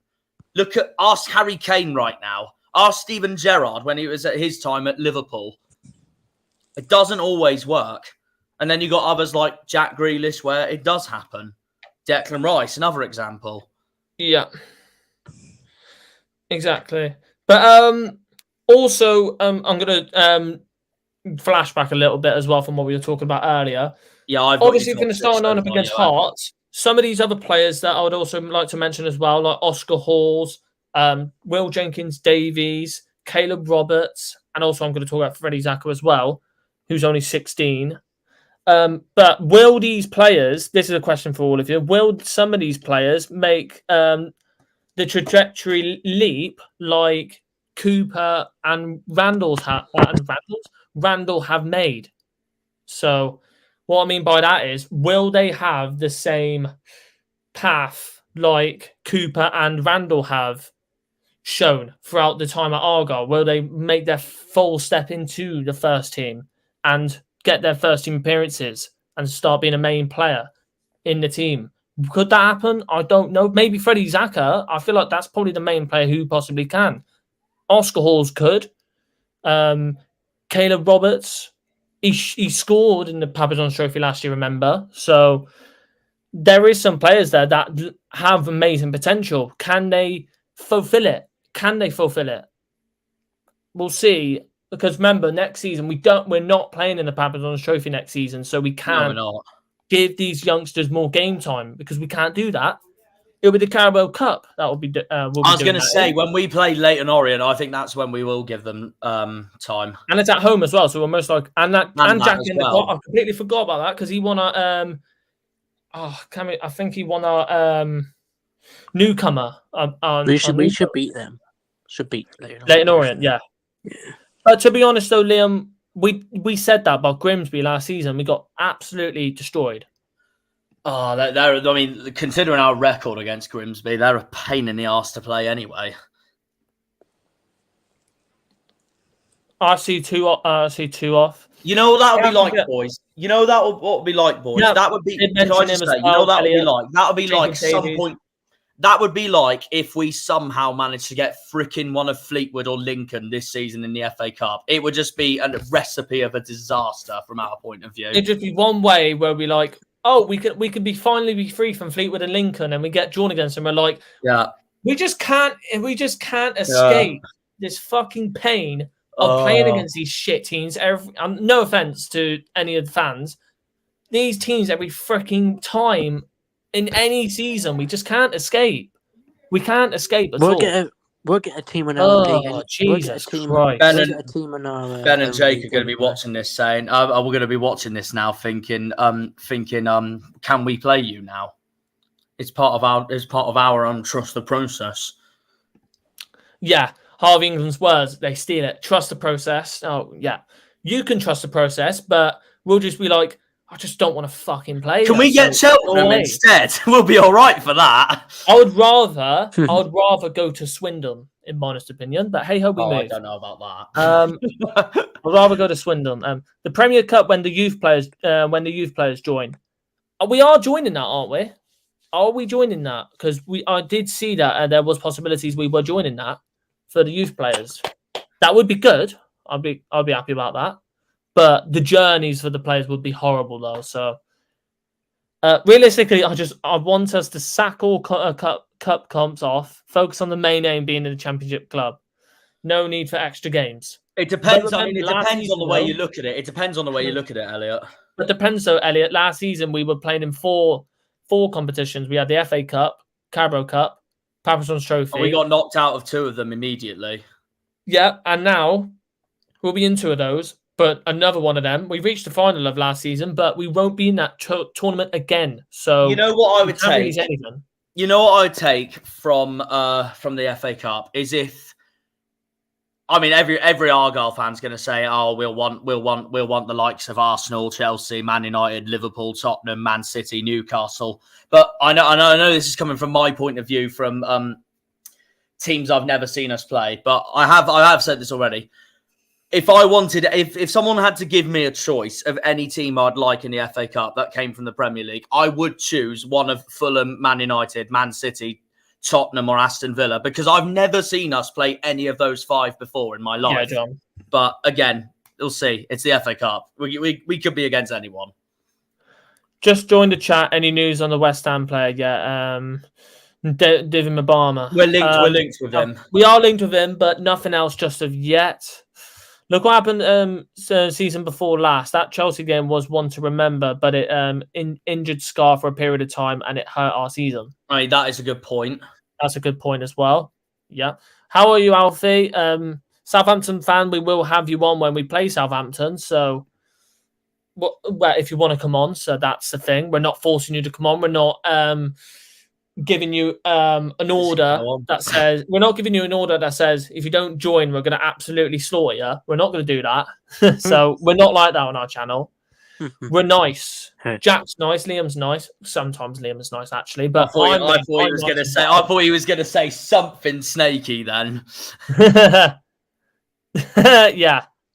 Ask Harry Kane right now. Ask Steven Gerrard when he was at his time at Liverpool. It doesn't always work. And then you got others like Jack Grealish where it does happen. Declan Rice, another example. Yeah. Exactly. But also, I'm going to flash back a little bit as well from what we were talking about earlier. Yeah, obviously going to start on up against Hearts. Some of these other players that I would also like to mention as well, like Oscar Halls, Will Jenkins Davies, Caleb Roberts, and also I'm going to talk about Freddie Zaka as well, who's only 16. But will these players, this is a question for all of you, will some of these players make the trajectory leap like Cooper and Randall have made? So what I mean by that is, will they have the same path like Cooper and Randall have shown throughout the time at Argyle? Will they make their full step into the first team and get their first team appearances and start being a main player in the team? Could that happen? I don't know. Maybe Freddie Zaka. I feel like that's probably the main player who possibly can. Oscar Halls could. Caleb Roberts, he scored in the Papazon Trophy last year, remember? So there is some players there that have amazing potential. Can they fulfill it? We'll see. Because remember, next season we're not playing in the Papazon Trophy next season, so we can't give these youngsters more game time because we can't do that. It'll be the Carabao Cup that will be. I was going to say when we play Leyton Orient, I think that's when we will give them time, and it's at home as well. So we're most like and Jack in the pot. I completely forgot about that because he won our. I think he won our newcomer. We should beat them. Should beat Leyton Orient, yeah. But to be honest, though, Liam, we said that about Grimsby last season. We got absolutely destroyed. Oh, I mean, considering our record against Grimsby, they're a pain in the arse to play anyway. I see two off. You know what that would be like, boys? You know what would be like, boys? Yeah, that would be. Can I just say, you know that would be like? That would be like some point. That would be like if we somehow managed to get fricking one of Fleetwood or Lincoln this season in the FA Cup. It would just be a recipe of a disaster from our point of view. It'd just be one way where we like, oh, we can be finally be free from Fleetwood and Lincoln, and we get drawn against them. We're like, yeah, we just can't escape this fucking pain of playing against these shit teams. No offense to any of the fans, these teams every freaking time. In any season, we just can't escape. We can't escape at all. We'll get a team in our league. Jesus Christ. Ben and Jake are going to be watching this saying, we're going to be watching this now thinking, can we play you now? It's part of our trust the process. Yeah. Harvey England's words, they steal it. Trust the process. Oh, yeah. You can trust the process, but we'll just be like, I just don't want to fucking play. Can we get Cheltenham instead? We'll be all right for that. I would rather go to Swindon, in my honest opinion. But hey ho, we move. I don't know about that. I'd rather go to Swindon. The Premier Cup when the youth players join. We are joining that, aren't we? Are we joining that? Because I did see that, and there was possibilities we were joining that for the youth players. That would be good. I'd be happy about that. But the journeys for the players would be horrible, though. So, realistically, I want us to sack all cup comps off, focus on the main aim being in the Championship club. No need for extra games. It depends. It depends on the way you look at it. It depends on the way you look at it, Elliot. It depends, though, Elliot. Last season, we were playing in four competitions. We had the FA Cup, Carabao Cup, Patterson's Trophy. And we got knocked out of 2 of them immediately. Yeah, and now we'll be in 2 of those. But another one of them, we reached the final of last season, but we won't be in that tournament again. So you know what I would take. You know what I'd take from the FA Cup is if, I mean, every Argyle fan's going to say, "Oh, we'll want the likes of Arsenal, Chelsea, Man United, Liverpool, Tottenham, Man City, Newcastle." But I know this is coming from my point of view, from teams I've never seen us play. But I have said this already. If someone had to give me a choice of any team I'd like in the FA Cup that came from the Premier League, I would choose one of Fulham, Man United, Man City, Tottenham or Aston Villa, because I've never seen us play any of those 5 before in my life. Yeah, John. But again, we'll see. It's the FA Cup. We could be against anyone. Just joined the chat. Any news on the West Ham player? Yeah, Devon Mabama. We're linked with him. We are linked with him, but nothing else just of yet. Look what happened season before last. That Chelsea game was one to remember, but it injured Scar for a period of time, and it hurt our season. Right, that is a good point. That's a good point as well. Yeah. How are you, Alfie? Southampton fan, we will have you on when we play Southampton. So, well, if you want to come on, so that's the thing. We're not forcing you to come on. We're not giving you an order that says if you don't join, we're going to absolutely slaughter you. We're not going to do that. So we're not like that on our channel. We're nice. Jack's nice. Liam's nice. Sometimes Liam's nice, actually. But I thought he was going to say something snaky then. Yeah.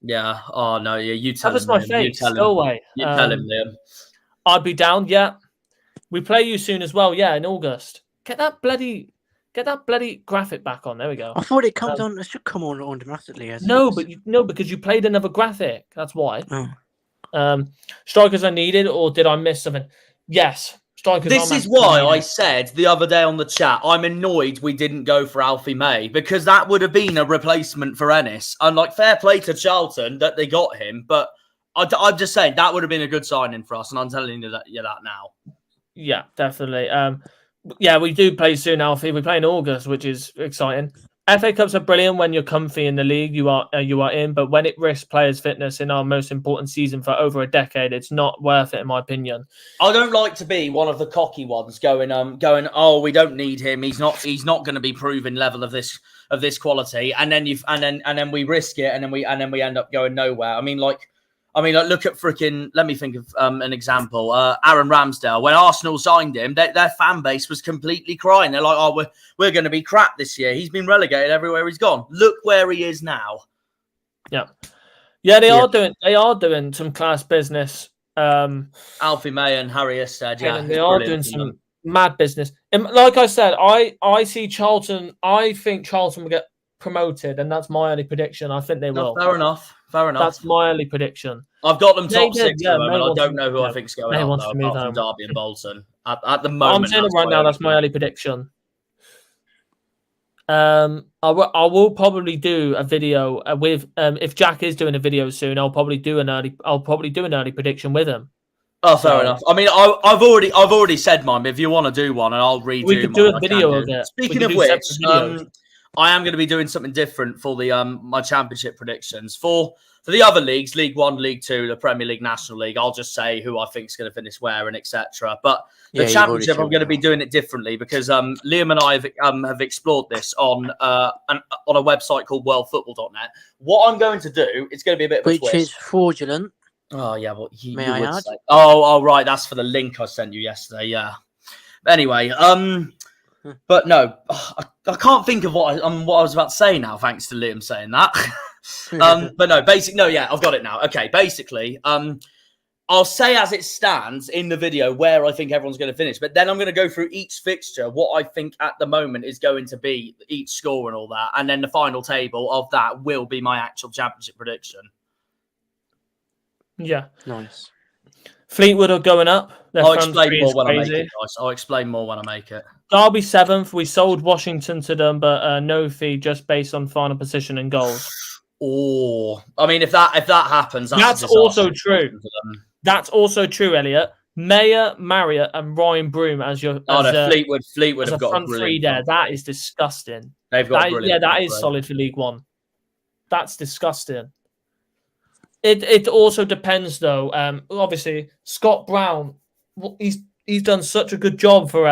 Yeah. Oh no. Yeah. You tell him. That was my face. Go away. You tell him, Liam. I'd be down. Yeah. We play you soon as well. Yeah, in August. Get that bloody graphic back on. There we go. I thought it comes on. It should come on automatically. Because you played another graphic. That's why. Strikers are needed, or did I miss something? Yes, strikers. This is why I said the other day on the chat, I'm annoyed we didn't go for Alfie May, because that would have been a replacement for Ennis. And like, fair play to Charlton that they got him, but I'm just saying that would have been a good signing for us, and I'm telling you that now. Yeah, definitely. Yeah, we do play soon, Alfie. We play in August, which is exciting. FA Cups are brilliant when you're comfy in the league you are in, but when it risks players' fitness in our most important season for over a decade, it's not worth it, in my opinion. I don't like to be one of the cocky ones going, oh, we don't need him. He's not going to be proven level of this quality, and then we risk it, and then we end up going nowhere. I mean, look at freaking. Let me think of an example. Aaron Ramsdale. When Arsenal signed him, their fan base was completely crying. They're like, "Oh, we're going to be crap this year. He's been relegated everywhere he's gone. Look where he is now." Yeah, they are doing some class business. Alfie May and Harry said, yeah, they are doing some mad business. Like I said, I see Charlton. I think Charlton will get promoted, and that's my early prediction. I think they will. Fair enough. That's my early prediction. I've got them top May 6 at the moment. May I wants don't to- know who I yeah, think's going May up, wants though, to move apart from home. Derby and Bolton. At the I'm moment, saying it right now. That's my early prediction. I will probably do a video with if Jack is doing a video soon. I'll probably do an early prediction with him. Oh, fair enough. I mean, I've already said mine. But if you want to do one, and I'll redo. We could do a video of it. Speaking of which, I am going to be doing something different for the my championship predictions for the other leagues, League One, League Two, the Premier League, National League. I'll just say who I think is going to finish where and etc. But the championship, I'm going to be doing it differently because Liam and I have explored this on a website called worldfootball.net. What I'm going to do, it's going to be a bit of a twist. Which is fraudulent. Oh yeah, well, May I add? say. Oh, right, that's for the link I sent you yesterday. Yeah. Anyway, but no, I can't think of what I was about to say now. Thanks to Liam saying that. But no, yeah, I've got it now. Okay, basically, I'll say as it stands in the video where I think everyone's going to finish, but then I'm going to go through each fixture, what I think at the moment is going to be each score and all that, and then the final table of that will be my actual championship prediction. Yeah, nice. Fleetwood are going up. I'll explain more when I make it, guys. I'll explain more when I make it. Derby 7th. We sold Washington to them, but no fee, just based on final position and goals. Oh, I mean, if that happens, that's also true. That's also true, Elliot. Mayer, Marriott, and Ryan Broom as your Fleetwood as have got front three there. That is disgusting. They've got that is solid for League One. That's disgusting. It also depends though. Obviously Scott Brown, he's done such a good job for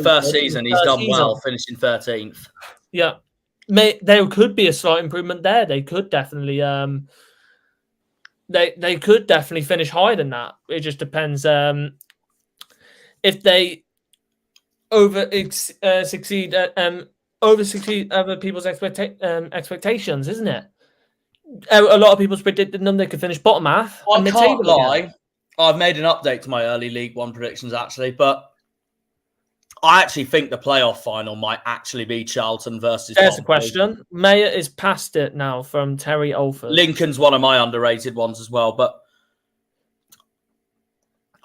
first season. He's done well, finishing 13th. Yeah, there could be a slight improvement there. They could definitely they could definitely finish higher than that. It just depends if they succeed other people's expectations, isn't it? A lot of people's predicted them they could finish bottom half. I can't lie. I've made an update to my early League One predictions actually, but I actually think the playoff final might actually be Charlton versus. There's the question. Mayer is past it now from Terry Olford. Lincoln's one of my underrated ones as well, but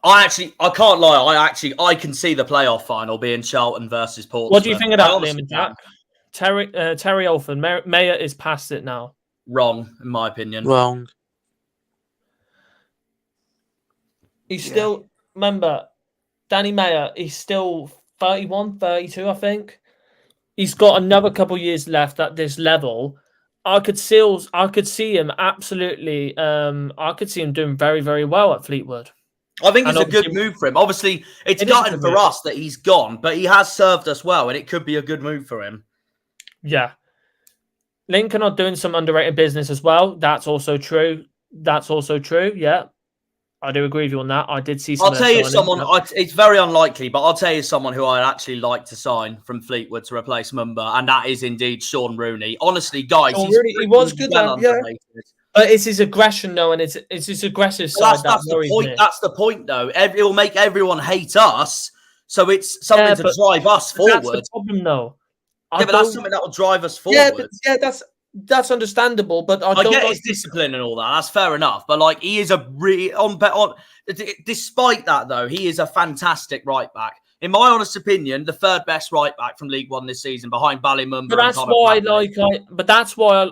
I can't lie. I can see the playoff final being Charlton versus Portsmouth. What do you think of that, Liam and Jack? Terry Olford. Mayer is past it now. Wrong, in my opinion. Wrong. He's still, remember, Danny Mayer, he's still 31, 32, I think. He's got another couple of years left at this level. I could see him absolutely, I could see him doing very, very well at Fleetwood. I think it's a good move for him. Obviously, it's gutting for us that he's gone, but he has served us well, and it could be a good move for him. Yeah. Lincoln are doing some underrated business as well. That's also true. Yeah. I do agree with you on that. I did see some. I'll tell you someone, it's very unlikely, but I'll tell you someone who I'd actually like to sign from Fleetwood to replace Mumba, and that is indeed Sean Rooney. Honestly, guys, he was good. Yeah. But it's his aggression, though, and it's his aggressive side. That's the point. That's the point, though. It will make everyone hate us, so it's something to drive us forward. That's the problem, though. But that's something that will drive us forward. That's understandable, but I don't get his discipline and all that. That's fair enough. But like, he is despite that though, he is a fantastic right back. In my honest opinion, the third best right back from League One this season, behind Ballymumba. But that's why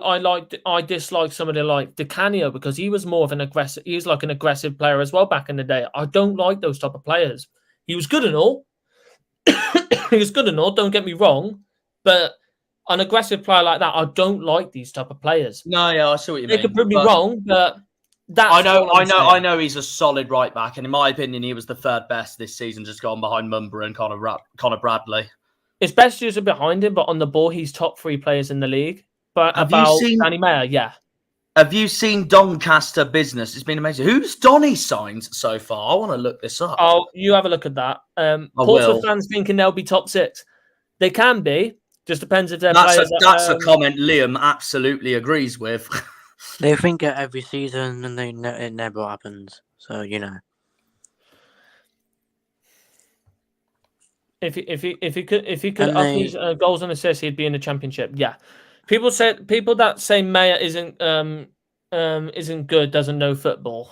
I dislike somebody like Di Canio, because he was more of an aggressive. He was like an aggressive player as well back in the day. I don't like those type of players. He was good and all. Don't get me wrong, but an aggressive player like that, I don't like these type of players. No, yeah, I see what you mean. They could prove me wrong, but I know he's a solid right back, and in my opinion, he was the third best this season, just gone behind Mumba and Connor Bradley. It's best user behind him, but on the ball, he's top 3 players in the league. But Danny Mayer, yeah. Have you seen Doncaster Business? It's been amazing. Who's Donny signed so far? I want to look this up. Oh, you have a look at that. Portsmouth fans thinking they'll be top 6. They can be. Just depends if they're players. That's a comment Liam absolutely agrees with. They think it every season, and it never happens. So, you know. If he could And up his goals and assists, he'd be in the Championship. Yeah, people that say Mayer isn't good, doesn't know football.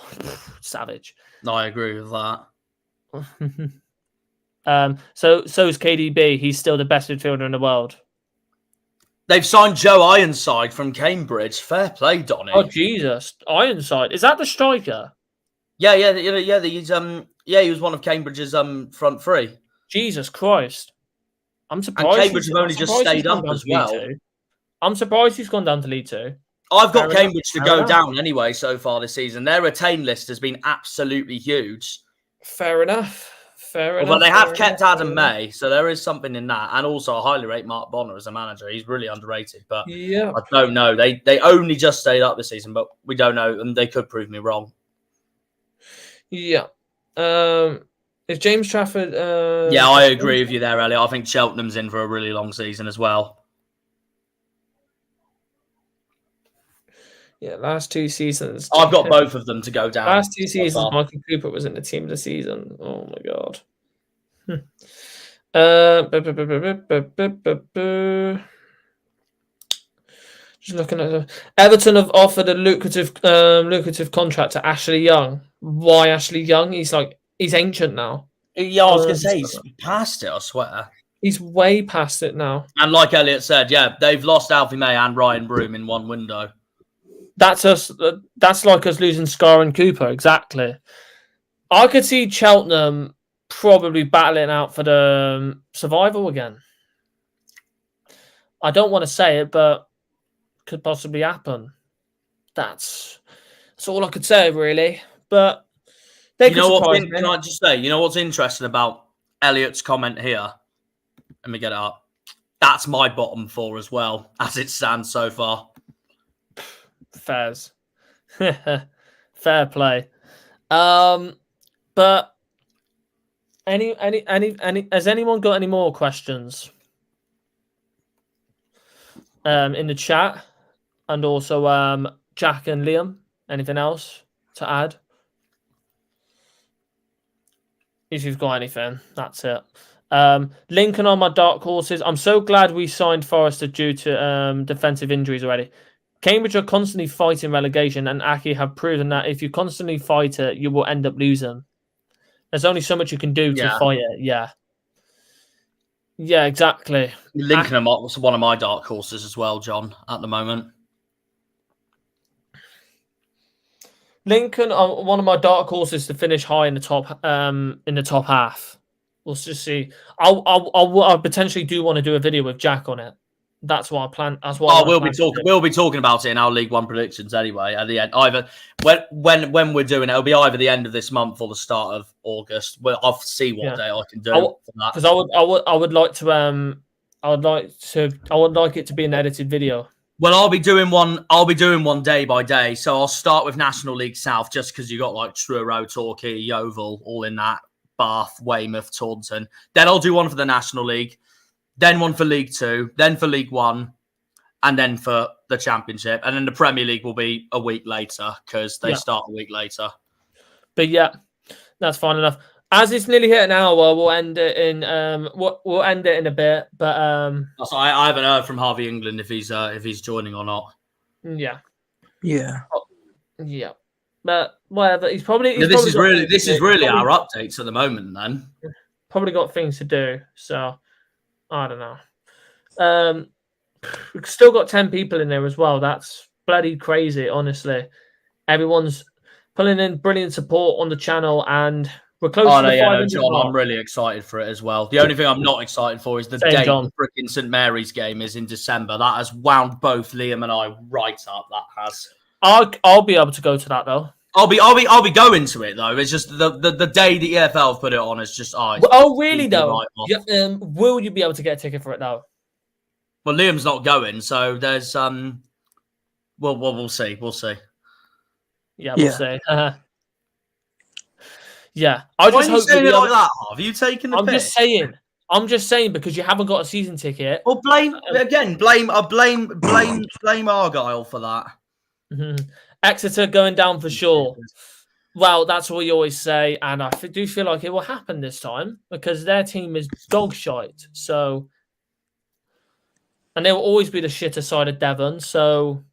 Savage. No, I agree with that. So is KDB. He's still the best midfielder in the world. They've signed Joe Ironside from Cambridge. Fair play, Donny. Oh Jesus, Ironside. Is that the striker? Yeah. He's he was one of Cambridge's front three. Jesus Christ. I'm surprised. And Cambridge have only just stayed up as well. I'm surprised he's gone down to League Two. I've got Cambridge to go down anyway so far this season. Their retain list has been absolutely huge. Fair enough. But they have kept Adam May, so there is something in that. And also, I highly rate Mark Bonner as a manager. He's really underrated. But yeah, I don't know. They only just stayed up this season, but we don't know. And they could prove me wrong. Yeah. Is James Trafford... yeah, I agree with you there, Elliot. I think Cheltenham's in for a really long season as well. Yeah, last 2 seasons. I've got both of them to go down. Last 2 seasons, Michael Cooper was in the team of the season. Oh, my God. Just looking at Everton have offered a lucrative contract to Ashley Young. Why Ashley Young? He's ancient now. Yeah, I was going to say, he's past it, I swear. He's way past it now. And like Elliot said, yeah, they've lost Alfie May and Ryan Broom in one window. That's us. That's like us losing Scar and Cooper. Exactly. I could see Cheltenham probably battling out for the survival again. I don't want to say it, but could possibly happen. That's all I could say, really. But they could surprise me. Can I just say, you know what's interesting about Elliot's comment here? Let me get it up. That's my bottom 4 as well, as it stands so far. Fairs. Fair play. But any has anyone got any more questions? In the chat, and also Jack and Liam. Anything else to add? If you've got anything, that's it. Lincoln on my dark horses. I'm so glad we signed Forrester due to defensive injuries already. Cambridge are constantly fighting relegation, and Aki have proven that if you constantly fight it, you will end up losing. There's only so much you can do to fight it. Yeah. Yeah, exactly. Lincoln was one of my dark horses as well, John, at the moment. Lincoln are one of my dark horses to finish high in the top half. We'll just see. I potentially do want to do a video with Jack on it. That's what I plan. That's what. We'll be talking about it in our League One predictions anyway. At the end, either when we're doing it, it'll be either the end of this month or the start of August. Well, I'll see what day I can do for that. Because I would like it to be an edited video. Well, I'll be doing one day by day. So I'll start with National League South, just because you got like Truro, Torquay, Yeovil, all in that. Bath, Weymouth, Taunton. Then I'll do one for the National League. Then one for League Two, then for League One, and then for the Championship. And then the Premier League will be a week later because they start a week later. But yeah, that's fine enough. As it's nearly hit an hour, we'll end it in we'll end it in a bit. But I haven't heard from Harvey England if he's joining or not. Yeah. But whatever. This is really our updates at the moment. Then probably got things to do. So. I don't know. We've still got 10 people in there as well. That's bloody crazy, honestly. Everyone's pulling in brilliant support on the channel, and we're close to the 500 John, mark. I'm really excited for it as well. The only thing I'm not excited for is the date the freaking St Mary's game is in December. That has wound both Liam and I right up. That has. I'll be able to go to that though. I'll be going to it though. It's just the day the EFL have put it on is just really though? Will you be able to get a ticket for it though? Well, Liam's not going, so there's we'll see. We'll see. Yeah, we'll see. Yeah. I just hope you like that, Have you taken the piss? I'm just saying because you haven't got a season ticket. Well, blame Argyle for that. Exeter going down for sure. Well, that's what you always say, and I do feel like it will happen this time because their team is dog shite. So, and they will always be the shitter side of Devon. So,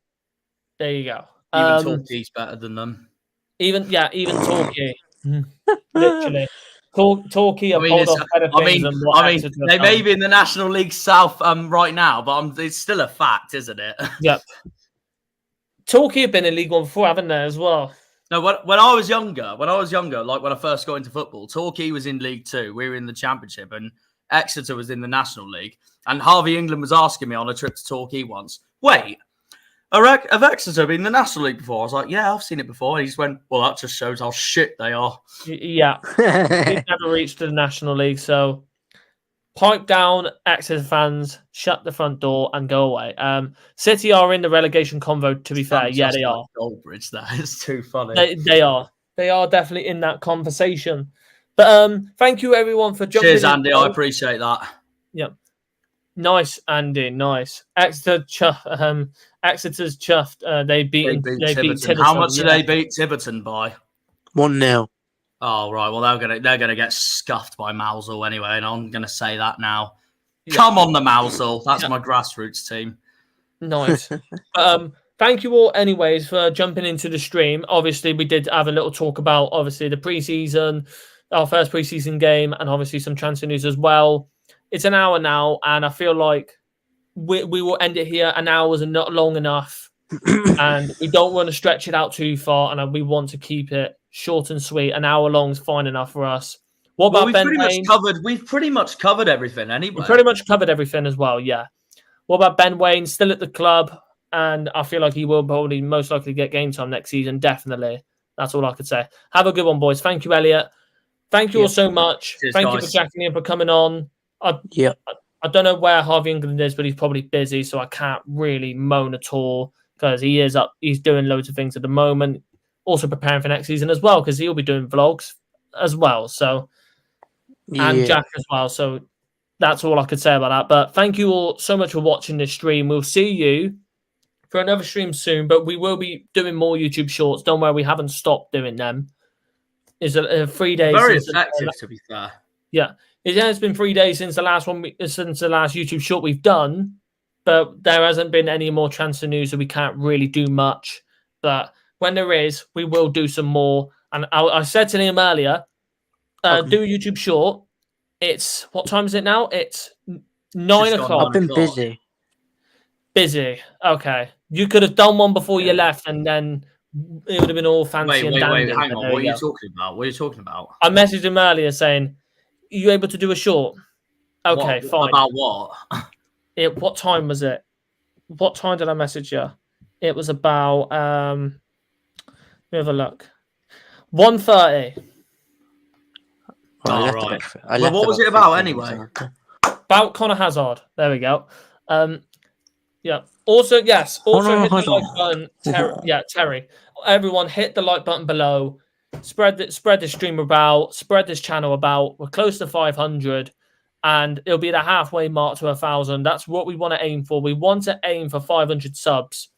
there you go. Even Torquay's better than them. Even Torquay, literally. Torquay have pulled off better things than what Exeter have they done. may be in the National League South right now, but it's still a fact, isn't it? Yep. Torquay have been in League One before, haven't they, as well? No, when I was younger, like when I first got into football, Torquay was in League Two. We were in the Championship, and Exeter was in the National League. And Harvey England was asking me on a trip to Torquay once, wait, have Exeter been in the National League before? I was like, yeah, I've seen it before. And he just went, well, that just shows how shit they are. Yeah. We've never reached the National League, so pipe down, Exeter fans, shut the front door and go away. City are in the relegation convo, to be fair. Yeah, they are. Goldbridge, that is too funny. They are. They are definitely in that conversation. But thank you, everyone, for jumping in. Cheers, Andy. I appreciate that. Yep. Nice, Andy. Nice. Exeter's chuffed. They beat Tiverton. How much did they beat Tiverton by? 1-0. Oh right. Well, they're gonna get scuffed by Mousel anyway, and I'm gonna say that now. Yeah. Come on, the Mousel. That's my grassroots team. Nice. Thank you all, anyways, for jumping into the stream. Obviously, we did have a little talk about obviously the preseason, our first preseason game, and obviously some transfer news as well. It's an hour now, and I feel like we will end it here. An hour was not long enough, and we don't want to stretch it out too far, and we want to keep it short and sweet. An hour long is fine enough for us. What about Ben Wayne? We've pretty much covered everything anyway. We pretty much covered everything as well, yeah. What about Ben Wayne? Still at the club, and I feel like he will probably most likely get game time next season, definitely. That's all I could say. Have a good one, boys. Thank you, Elliot. Thank you all so much. Cheers, Thank guys. you for jacking in, for coming on. I don't know where Harvey England is, but he's probably busy, so I can't really moan at all because he's doing loads of things at the moment. Also preparing for next season as well because he'll be doing vlogs as well. So, and Jack as well. So that's all I could say about that. But thank you all so much for watching this stream. We'll see you for another stream soon, but we will be doing more YouTube shorts. Don't worry, we haven't stopped doing them. It's 3 days. Very effective, to be fair. Yeah. It has been 3 days since the last YouTube short we've done, but there hasn't been any more transfer news, so we can't really do much. But when there is, we will do some more. And I said to him earlier, do a YouTube short. It's what time is it now? It's 9 o'clock. I've been busy. Busy. Okay. You could have done one before you left, and then it would have been all fancy and dandy. Wait, hang on. What are you talking about? What are you talking about? I messaged him earlier saying, are you able to do a short? Okay, fine. About what? What time was it? What time did I message you? It was about let me have a look. 1:30. All right. Well, what was it about anyway? About Conor Hazard. There we go. Yeah. Also, yes. Also hit the like button. Terry. Everyone, hit the like button below. Spread the stream about. Spread this channel about. We're close to 500, and it'll be the halfway mark to 1,000. That's what we want to aim for. We want to aim for 500 subs,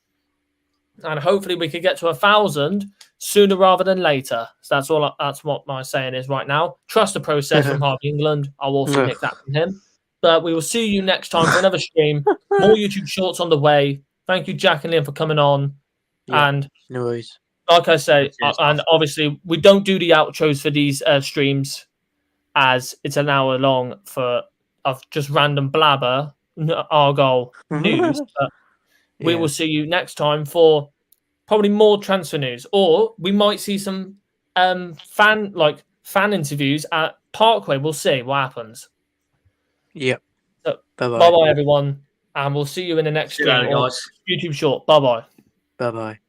and hopefully we can get to 1,000 sooner rather than later. So that's what my saying is right now. Trust the process from Harvey England. I'll also nick that from him. But we will see you next time for another stream. More YouTube shorts on the way. Thank you, Jack and Liam, for coming on. Yeah, and no worries. Like I say, and obviously we don't do the outros for these streams as it's an hour long of just random blabber, Argyle news. But we will see you next time for probably more transfer news, or we might see some fan interviews at Parkway. We'll see what happens. Yep. So, bye bye everyone, and we'll see you in the next stream or YouTube short. Bye bye. Bye bye.